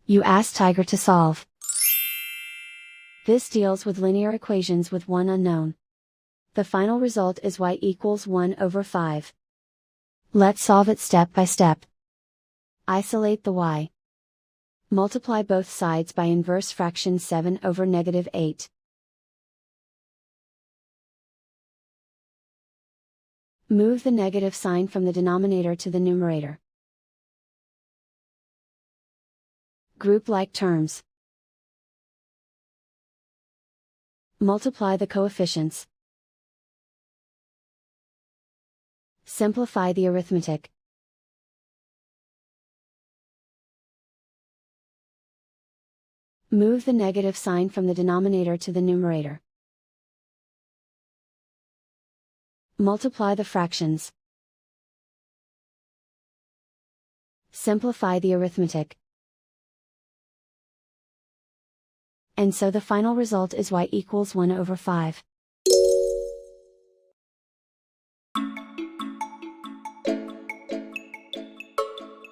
You ask Tiger to solve. This deals with linear equations with one unknown. The final result is y equals 1 over 5. Let's solve it step by step. Isolate the y. Multiply both sides by inverse fraction 7 over negative 8. Move the negative sign from the denominator to the numerator. Group like terms. Multiply the coefficients. Simplify the arithmetic. Move the negative sign from the denominator to the numerator. Multiply the fractions. Simplify the arithmetic. And so the final result is y equals 1 over 5.